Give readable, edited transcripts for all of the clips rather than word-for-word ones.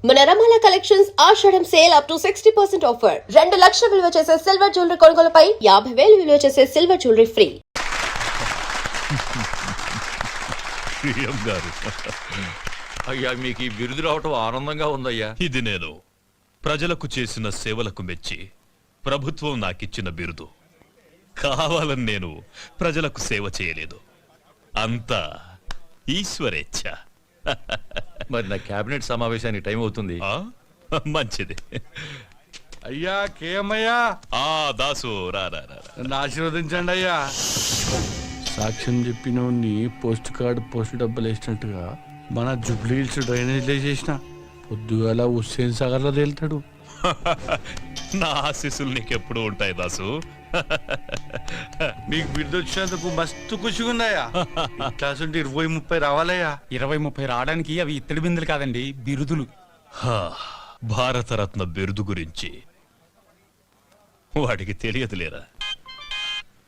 మన Ramala collections Ashadham sale up to 60% offer. 2 లక్షల విలువ చేసే సిల్వర్ జ్యువెలరీ కొనుగోలుపై 50,000 విలువ చేసే సిల్వర్ జ్యువెలరీ ఫ్రీ. అయ్యా మీకు ఈ బిరుదు రావటం ఆనందంగా ఉందయ్యా. ఇది నేను ప్రజలకు చేసిన సేవలకు మెచ్చి ప్రభుత్వం నాకిచ్చిన బిరుదు. కావాలని నేను ప్రజలకు సేవ చేయలేదు, అంతా ఈశ్వరేచ్ఛ. మరి నా కేబినెట్ సమావేశానికి టైం అవుతుంది. మంచిది. అయ్యా కేమయ్యా, దాసు రా రా రా. నన్ను ఆశీర్వదించండి అయ్యా. సాక్ష్యం చెప్పినోడిని పోస్ట్ కార్డు పోస్ట్ డబ్బులు వేసినట్టుగా మన జూబ్లీ హిల్స్ డ్రైనేజ్ వేసేసిన పొద్దుగాల హుస్సేన్ సాగర్ లో తేలుతాడు. నా ఆశీస్సులు నీకెప్పుడు ఉంటాయి దాసు. నీకు బిడ్డ వచ్చినందుకు మస్తు ఖుషిగా ఉన్నాయా. క్లాస్ ఉంటే 20-30 రావాలయ్యా. 20-30 రావడానికి అవి ఇత్తడి బిందులు కాదండి, బిరుదులు. భారతరత్న బిరుదు గురించి వాడికి తెలియదులేరా.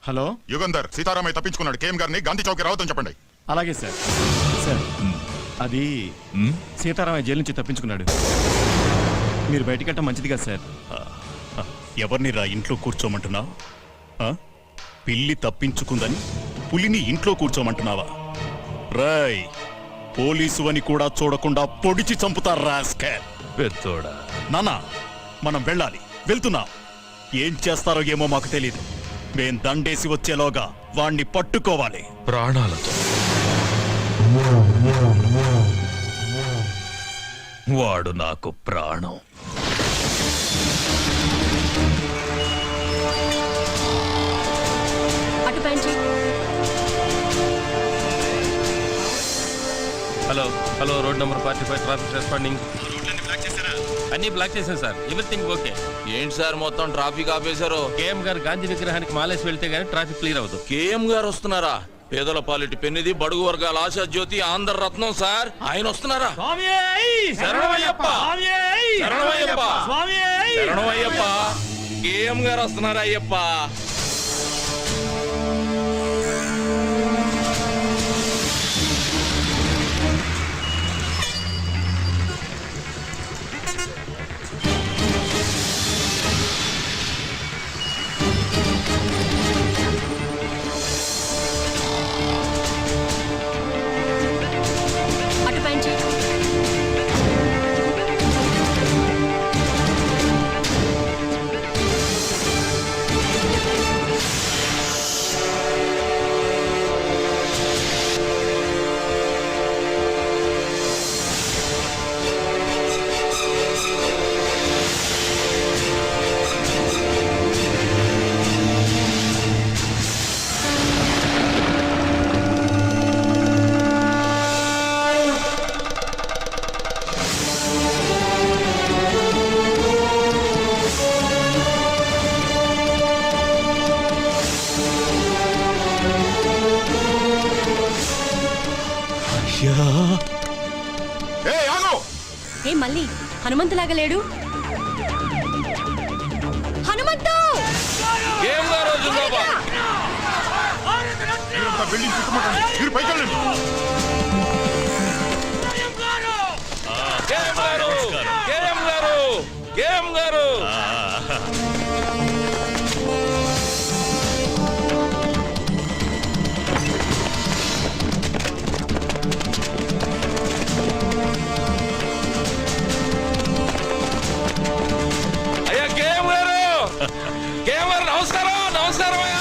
హలో యుగంధర్, సీతారామయ్య తప్పించుకున్నాడు. కేఎం గారిని గాంధీ చౌక్ రావద్దని చెప్పండి. అలాగే సార్. సార్ అది సీతారామయ్య జైలు నుంచి తప్పించుకున్నాడు. మీరు బయటకెట్ట మంచిది కదా సార్. ఎవరిని రా ఇంట్లో కూర్చోమంటున్నావు? పిల్లి తప్పించుకుందని పులిని ఇంట్లో కూర్చోమంటున్నావా? రాయ్, పోలీసు అని కూడా చూడకుండా పొడిచి చంపుతారా పెద్దోడా. నానా, మనం వెళ్ళాలి, వెళ్తున్నాం. ఏం చేస్తారో ఏమో మాకు తెలీదు. మేం దండేసి వచ్చేలోగా వాణ్ణి పట్టుకోవాలి ప్రాణాలతో. వాడు నాకు ప్రాణం. Hello hello, road number 45 traffic responding. అన్ని బ్లాక్ చేశాను సార్, ఎవ్రీథింగ్ ఓకే. ఏంటి సార్ మొత్తం ట్రాఫిక్ ఆపేశారు? కేఎం గారు గాంధీ విగ్రహానికి మాలేసి వెళ్తే గానీ ట్రాఫిక్ క్లియర్ అవుతుంది. కేఎం గారు వస్తున్నారా? పేదల పాలిటి పెన్నిది, బడుగు వర్గాల ఆశా జ్యోతి, ఆంధ్ర రత్నం సార్. ఆయన వస్తున్నారా? శరణమయ్యప్ప, శరణమయ్యప్ప, శరణమయ్యప్ప. కేఎం గారు వస్తున్నారా అయ్యప్ప? ఏ మళ్ళీ హనుమంతులాగా లేడు? హనుమంతు! బిల్డింగ్ చుట్టుముట్టండి, మీరు పైకి వెళ్ళండి. నమస్కారం, నమస్కారం అయ్యా.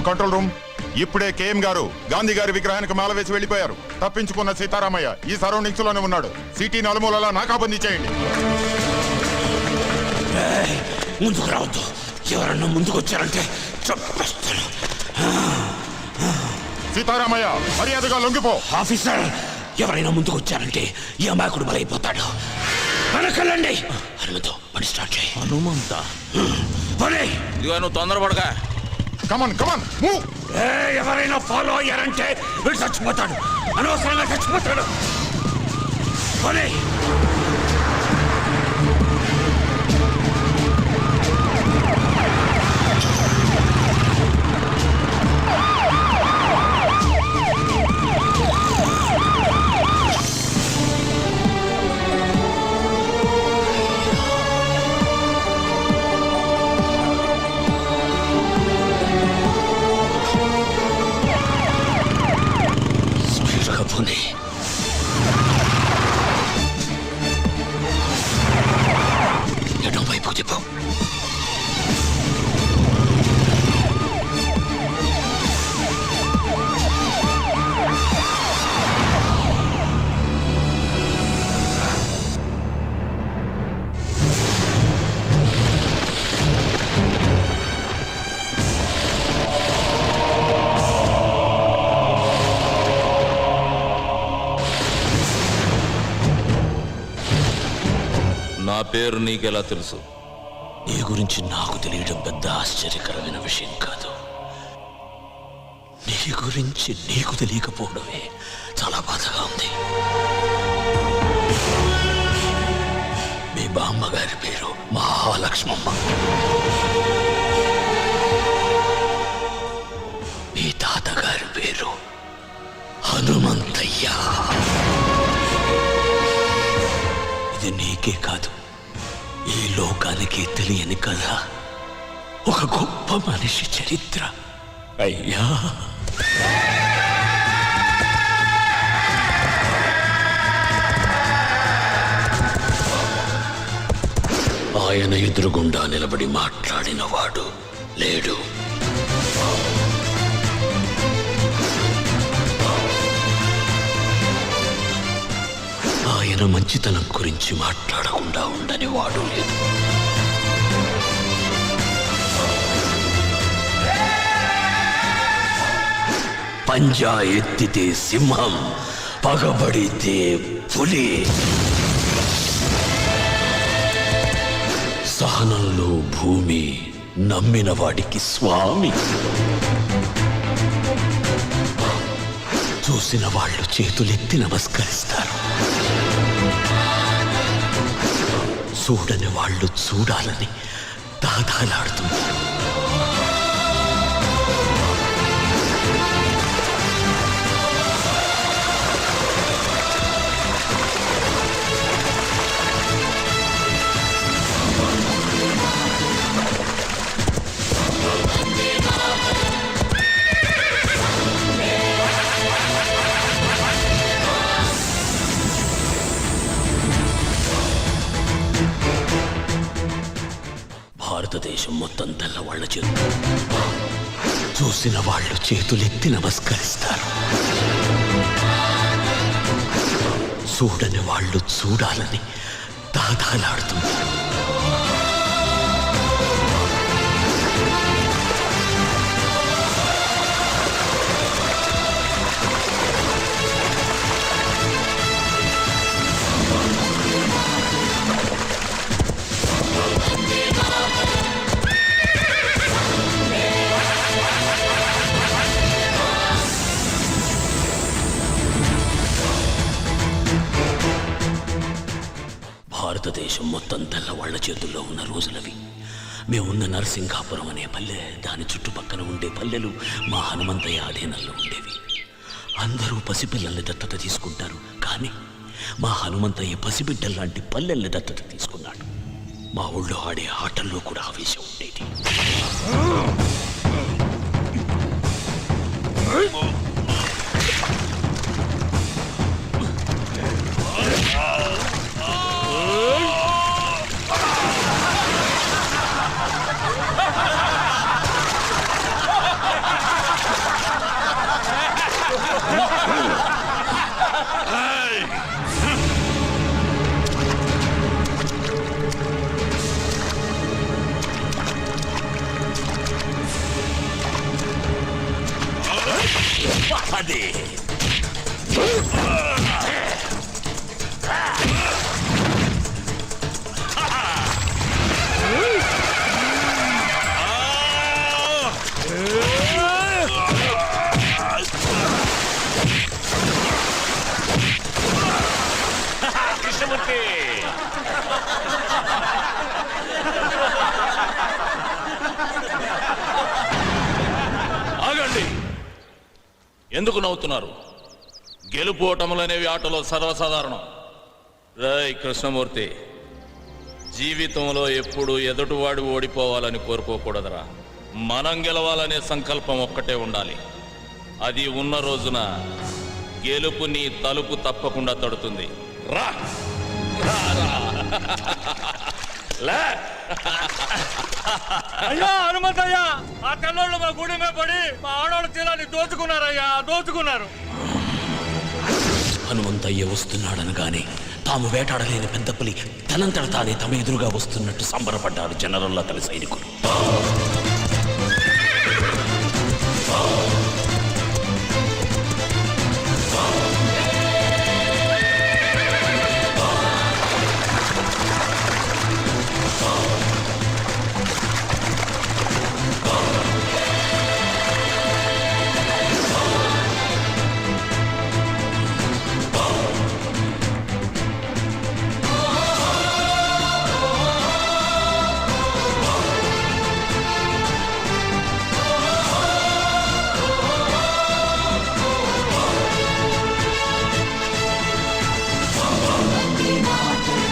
Control room. ఇప్పుడే కేఎం గారు గాంధీ గారి విగ్రహానికి మాల వేసి వెళ్లిపోయారు. తప్పించుకున్న సీతారామయ్య ఈ సరౌండింగ్స్ లోనే ఉన్నాడు. సిటీ నలుమూలలా నాకాబందీ చేయండి. ముందుకు రావద్దు, ఎవరన్నా ముందుకొచ్చారంటే చంపేస్తాను. సీతారామయ్య మర్యాదగా లొంగిపో. ఆఫీసర్, ఎవరైనా ముందుకొచ్చారంటే ఈ అమాయకుడు బలైపోతాడు. వెనకెళ్ళండి. హనుమంతు, పని స్టార్ట్ చేయి. హనుమంత పని. ఇదిగో నువ్వు తొందరపడగా. Come on come. On follow అయ్యారంటే వీడు చచ్చిపోతాడు. అనవసరంగా చచ్చిపోతాడు. పని. స్పీడ్గా పోనీ. ఎడం వైపు తిప్పు. నా పేరు నీకెలా తెలుసు? నీ గురించి నాకు తెలియడం పెద్ద ఆశ్చర్యకరమైన విషయం కాదు. నీ గురించి నీకు తెలియకపోవడమే చాలా బాధగా ఉంది. మీ బామ్మగారి పేరు మహాలక్ష్మమ్మ. మీ తాతగారి పేరు హనుమంతయ్య. ఇది నీకే కాదు, ఈ లోకానికి తెలియని కథ. ఒక గొప్ప మనిషి చరిత్ర. అయ్యా, ఆయన ఎదురుగుండా నిలబడి మాట్లాడిన వాడు లేడు. ఆయన మంచితనం గురించి మాట్లాడకుండా ఉండని వాడు లేదు. పంజా ఎత్తితే సింహం, పగబడితే పులి. సహనంలో భూమి, నమ్మిన వాడికి స్వామి. చూసిన వాళ్ళు చేతులెత్తి నమస్కరిస్తారు. చూడని వాళ్ళు చూడాలని దాదాలాడుతున్నారు. భారతదేశం మొత్తం తెల్లవాళ్ల చేతులు. చూసిన వాళ్ళు చేతులెత్తి నమస్కరిస్తారు. చూడని వాళ్ళు చూడాలని దాదాలాడుతున్నారు. భారతదేశం మొత్తం తెల్లవాళ్ల చేతుల్లో ఉన్న రోజులవి. మేమున్న నరసింగాపురం అనే పల్లె, దాని చుట్టుపక్కల ఉండే పల్లెలు మా హనుమంతయ్య ఆధీనంలో ఉండేవి. అందరూ పసిపిల్లల్ని దత్తత తీసుకుంటారు, కానీ మా హనుమంతయ్య పసిబిడ్డల్లాంటి పల్లెల్ని దత్తత తీసుకున్నాడు. మా ఊళ్ళో ఆడే ఆటల్లో కూడా ఆవేశం ఉండేది. అది కృష్ణమూర్తి ఆగండి. ఎందుకు నవ్వుతున్నారు? గెలుపు ఓటములనేవి ఆటలో సర్వసాధారణం. రాయ్ కృష్ణమూర్తి, జీవితంలో ఎప్పుడు ఎదుటివాడు ఓడిపోవాలని కోరుకోకూడదురా. మనం గెలవాలనే సంకల్పం ఒక్కటే ఉండాలి. అది ఉన్న రోజున గెలుపు నీ తలుపు తప్పకుండా తడుతుంది. రా రా, రా. లే. అయ్యా హనుమంతయ్యా, ఆ తెల్లోళ్ళు మా గుడి మీద పడి మా ఆడవాళ్ళ తీరాన్ని దోచుకున్నారయ్యా, దోచుకున్నారు. హనుమంతయ్య వస్తున్నాడనగానే తాము వేటాడలేని పెద్ద పులి తనంతట తానే తమ ఎదురుగా వస్తున్నట్టు సంబరపడ్డారు జనరల్ తల సైనికులు.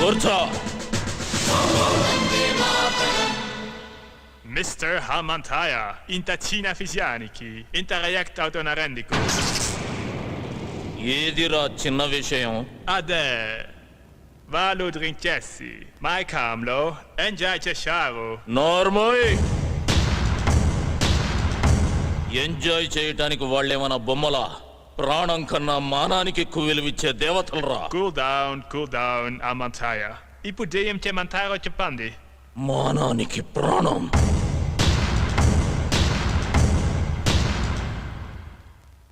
కూర్చో. Mr. Hamantaya, intacina fisianiki, interreact autonarendico. ఏదిరా చిన్న విషయం? Ade, valu drincessi, mai camlo, enjai cesciaro. నోర్మోయ్. ఎంజాయ్ చేయటానికి వాళ్ళేమన్నా బొమ్మలా? ప్రాణం కన్నా మానానికి ఎక్కువ విలువిచ్చే దేవతలరా. Cool down, Hamantaya. Ipudeum te mantaro cepandi. మానానికి ప్రాణం.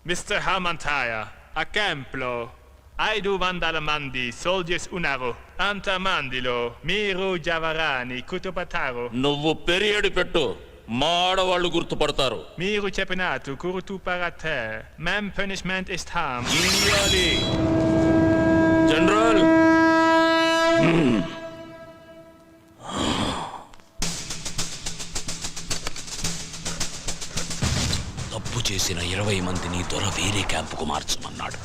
Mr. Hamantaya, a templo. Aidu vandalamandi, soldiers unaro, antamandilo, miru javarani, kutupataro. నువ్వు పెరియడ్ పెట్టు, మా ఆడవాళ్ళు గుర్తుపడతారు. Miru cepinatu, kurutu parate, mem punishment ist ham. ఇయ్యాలి. జనరల్, తప్పు చేసిన 20 మందిని దొర వేరే క్యాంపుకు మార్చమన్నాడు.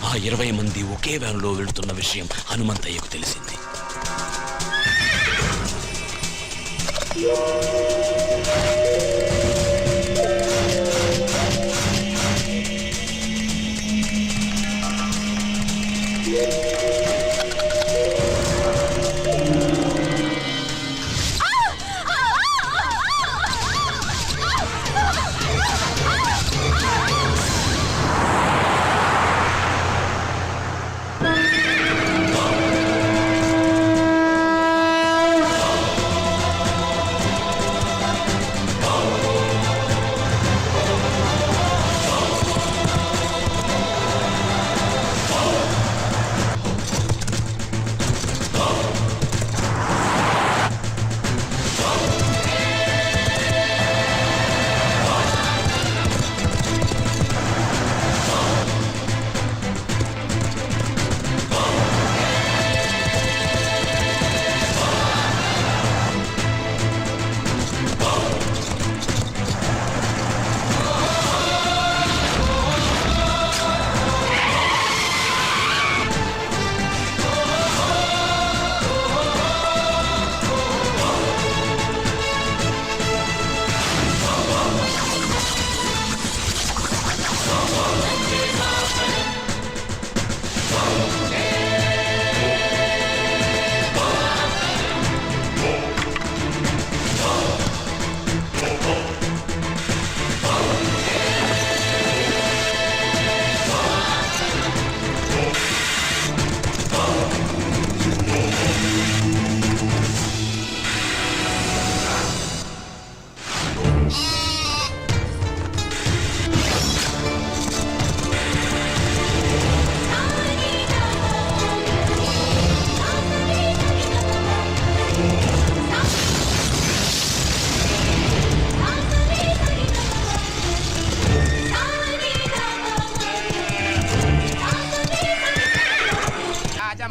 ఆ 20 మంది ఒకే వ్యాన్లో వెళుతున్న విషయం హనుమంతయ్యకు తెలిసింది.